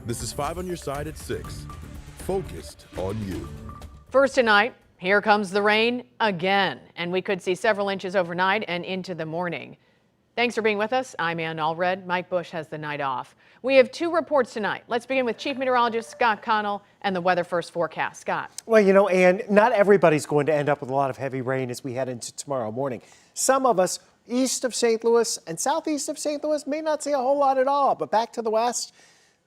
This is 5 on your side at 6. Focused on you. First tonight, here comes the rain again, and we could see several inches overnight and into the morning. Thanks for being with us. I'm Ann Allred. Mike Bush has the night off. We have 2 reports tonight. Let's begin with Chief Meteorologist Scott Connell and the Weather First forecast. Scott. Well, you know, Ann, not everybody's going to end up with a lot of heavy rain as we head into tomorrow morning. Some of us east of St. Louis and southeast of St. Louis may not see a whole lot at all, but back to the west,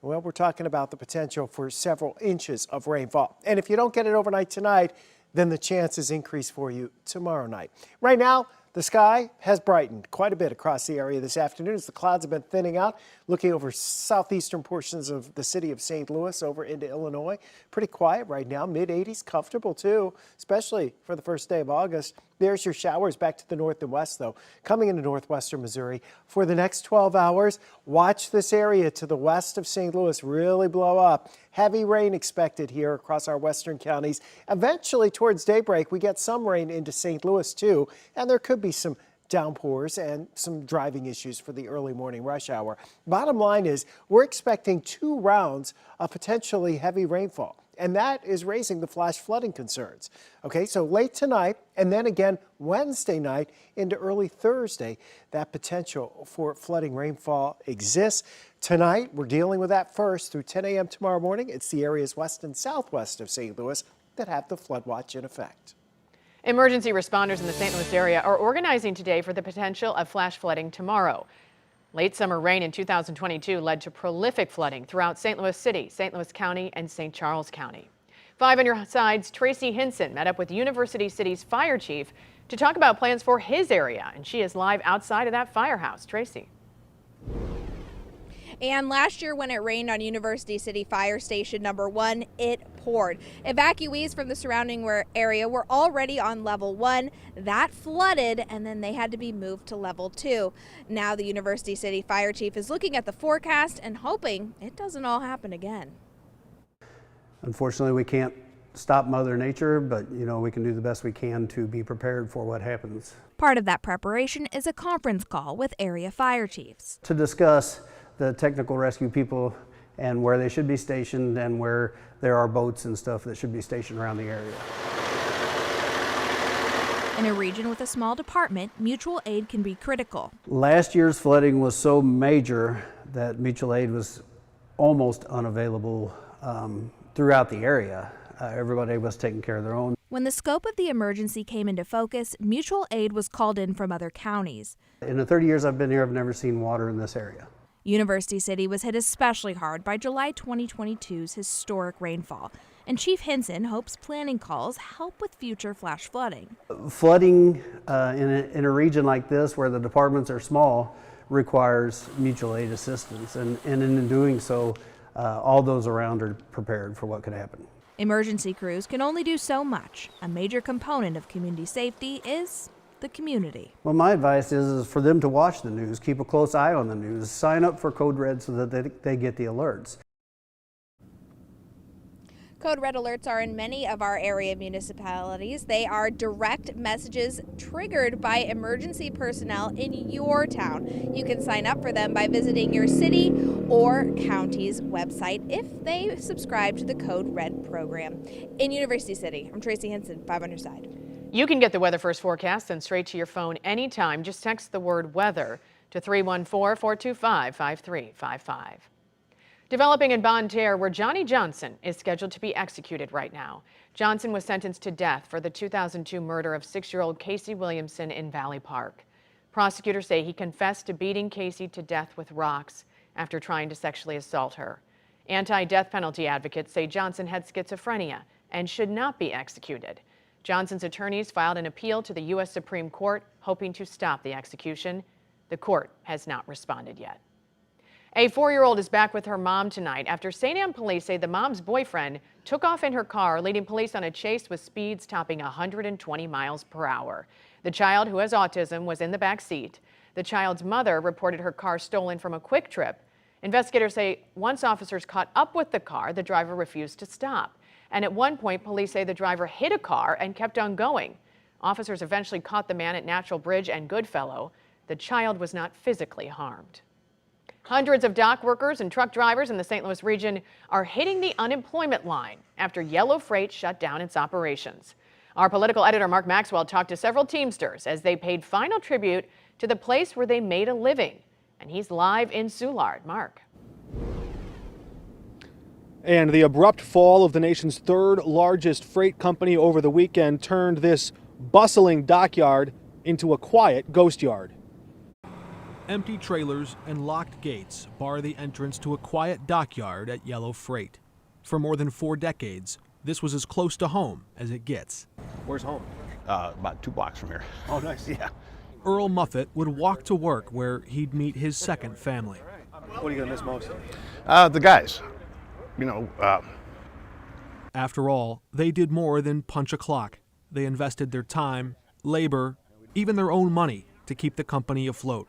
well, we're talking about the potential for several inches of rainfall. And if you don't get it overnight tonight, then the chances increase for you tomorrow night. Right now, the sky has brightened quite a bit across the area this afternoon as the clouds have been thinning out. Looking over southeastern portions of the city of St. Louis over into Illinois. Pretty quiet right now, mid-80s, comfortable too, especially for the first day of August. There's your showers back to the north and west, though, coming into northwestern Missouri. For the next 12 hours, watch this area to the west of St. Louis really blow up. Heavy rain expected here across our western counties. Eventually, towards daybreak, we get some rain into St. Louis, too, and there could be some downpours and some driving issues for the early morning rush hour. Bottom line is we're expecting 2 rounds of potentially heavy rainfall, and that is raising the flash flooding concerns. Okay, so late tonight and then again Wednesday night into early Thursday, that potential for flooding rainfall exists. Tonight, we're dealing with that first through 10 a.m. tomorrow morning. It's the areas west and southwest of St. Louis that have the flood watch in effect. Emergency responders in the St. Louis area are organizing today for the potential of flash flooding tomorrow. Late summer rain in 2022 led to prolific flooding throughout St. Louis City, St. Louis County, and St. Charles County. 5 on your side's Tracy Hinson met up with University City's fire chief to talk about plans for his area, and she is live outside of that firehouse. Tracy. And last year when it rained on University City Fire Station number 1, it poured. Evacuees from the surrounding area were already on level 1. That flooded and then they had to be moved to level 2. Now the University City Fire Chief is looking at the forecast and hoping it doesn't all happen again. Unfortunately, we can't stop Mother Nature, but you know, we can do the best we can to be prepared for what happens. Part of that preparation is a conference call with area fire chiefs to discuss the technical rescue people and where they should be stationed and where there are boats and stuff that should be stationed around the area. In a region with a small department, mutual aid can be critical. Last year's flooding was so major that mutual aid was almost unavailable throughout the area. Everybody was taking care of their own. When the scope of the emergency came into focus, mutual aid was called in from other counties. In the 30 years I've been here, I've never seen water in this area. University City was hit especially hard by July 2022's historic rainfall, and Chief Hinson hopes planning calls help with future flash flooding. Flooding in a region like this where the departments are small requires mutual aid assistance, and in doing so, all those around are prepared for what could happen. Emergency crews can only do so much. A major component of community safety is the community. Well, my advice is for them to watch the news, keep a close eye on the news, sign up for Code Red so that they get the alerts. Code Red alerts are in many of our area municipalities. They are direct messages triggered by emergency personnel in your town. You can sign up for them by visiting your city or county's website if they subscribe to the Code Red program. In University City, I'm Tracy Hinson, 5 on your side. You can get the Weather First forecast sent straight to your phone anytime. Just text the word weather to 314-425-5355. Developing in Bonne Terre, where Johnny Johnson is scheduled to be executed right now. Johnson was sentenced to death for the 2002 murder of 6-year-old Casey Williamson in Valley Park. Prosecutors say he confessed to beating Casey to death with rocks after trying to sexually assault her. Anti-death penalty advocates say Johnson had schizophrenia and should not be executed. Johnson's attorneys filed an appeal to the U.S. Supreme Court, hoping to stop the execution. The court has not responded yet. A 4-year-old is back with her mom tonight after St. Anne police say the mom's boyfriend took off in her car, leading police on a chase with speeds topping 120 miles per hour. The child, who has autism, was in the back seat. The child's mother reported her car stolen from a Quick Trip. Investigators say once officers caught up with the car, the driver refused to stop. And at one point, police say the driver hit a car and kept on going. Officers eventually caught the man at Natural Bridge and Goodfellow. The child was not physically harmed. Hundreds of dock workers and truck drivers in the St. Louis region are hitting the unemployment line after Yellow Freight shut down its operations. Our political editor Mark Maxwell talked to several Teamsters as they paid final tribute to the place where they made a living. And he's live in Soulard. Mark. And the abrupt fall of the nation's third largest freight company over the weekend turned this bustling dockyard into a quiet ghost yard. Empty trailers and locked gates bar the entrance to a quiet dockyard at Yellow Freight. For more than 4 decades, this was as close to home as it gets. Where's home? About 2 blocks from here. Oh, nice. Yeah. Earl Muffett would walk to work where he'd meet his second family. What are you going to miss most? The guys, After all, they did more than punch a clock. They invested their time, labor, even their own money to keep the company afloat.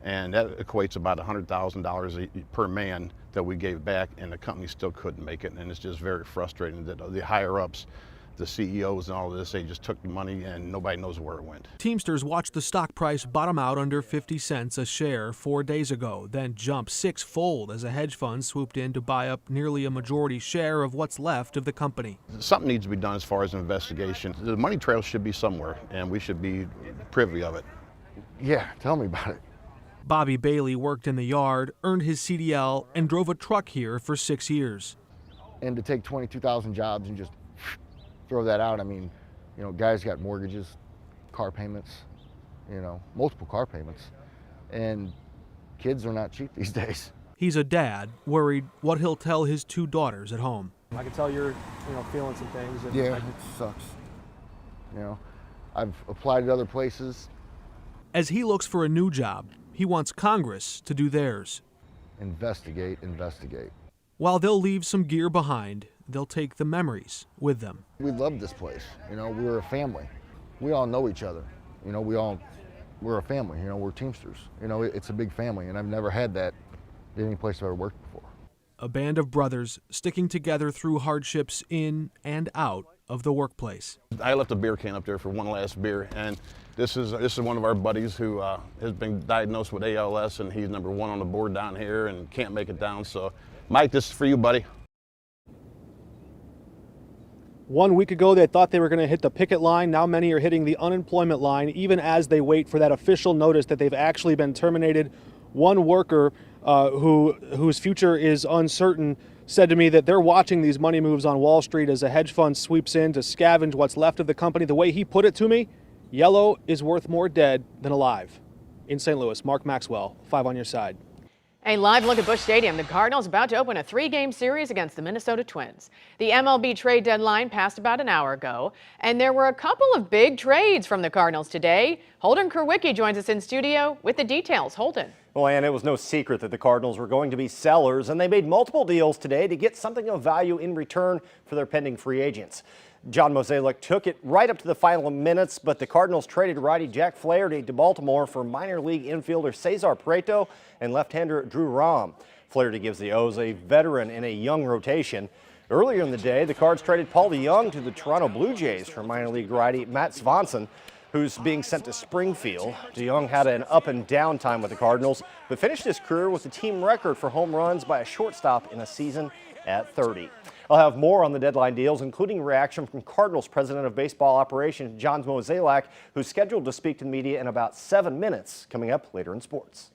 and that equates about $100,000 per man that we gave back, and the company still couldn't make it. And it's just very frustrating that the higher ups, the CEOs and all of this, they just took the money and nobody knows where it went. Teamsters watched the stock price bottom out under 50 cents a share 4 days ago, then jump 6-fold as a hedge fund swooped in to buy up nearly a majority share of what's left of the company. Something needs to be done as far as investigation. The money trail should be somewhere, and we should be privy of it. Yeah, tell me about it. Bobby Bailey worked in the yard, earned his CDL, and drove a truck here for 6 years. And to take 22,000 jobs and just throw that out, I mean, you know, guys got mortgages, car payments, you know, multiple car payments, and kids are not cheap these days. He's a dad, worried what he'll tell his 2 daughters at home. I can tell you're, feeling some things. And Yeah, it sucks. You know, I've applied at other places. As he looks for a new job, he wants Congress to do theirs. Investigate, investigate. While they'll leave some gear behind, they'll take the memories with them. We love this place. You know, we're a family. We all know each other. You know, we're a family. You know, we're Teamsters. You know, it's a big family, and I've never had that in any place I've ever worked before. A band of brothers sticking together through hardships in and out of the workplace. I left a beer can up there for one last beer, and this is one of our buddies who has been diagnosed with ALS, and he's number 1 on the board down here and can't make it down. So, Mike, this is for you, buddy. 1 week ago, they thought they were going to hit the picket line. Now many are hitting the unemployment line, even as they wait for that official notice that they've actually been terminated. One worker whose future is uncertain said to me that they're watching these money moves on Wall Street as a hedge fund sweeps in to scavenge what's left of the company. The way he put it to me, Yellow is worth more dead than alive. In St. Louis, Mark Maxwell, 5 on your side. A live look at Busch Stadium. The Cardinals about to open a 3-game series against the Minnesota Twins. The MLB trade deadline passed about an hour ago, and there were a couple of big trades from the Cardinals today. Holden Kurwicki joins us in studio with the details. Holden. Well, and it was no secret that the Cardinals were going to be sellers, and they made multiple deals today to get something of value in return for their pending free agents. John Mozeliak took it right up to the final minutes, but the Cardinals traded righty Jack Flaherty to Baltimore for minor league infielder Cesar Prieto and left-hander Drew Rom. Flaherty gives the O's a veteran in a young rotation. Earlier in the day, the Cards traded Paul DeJong to the Toronto Blue Jays for minor league righty Matt Swanson, who's being sent to Springfield. DeJong had an up-and-down time with the Cardinals, but finished his career with a team record for home runs by a shortstop in a season at 30. I'll have more on the deadline deals, including reaction from Cardinals President of Baseball Operations John Mozeliak, who's scheduled to speak to the media in about 7 minutes, coming up later in sports.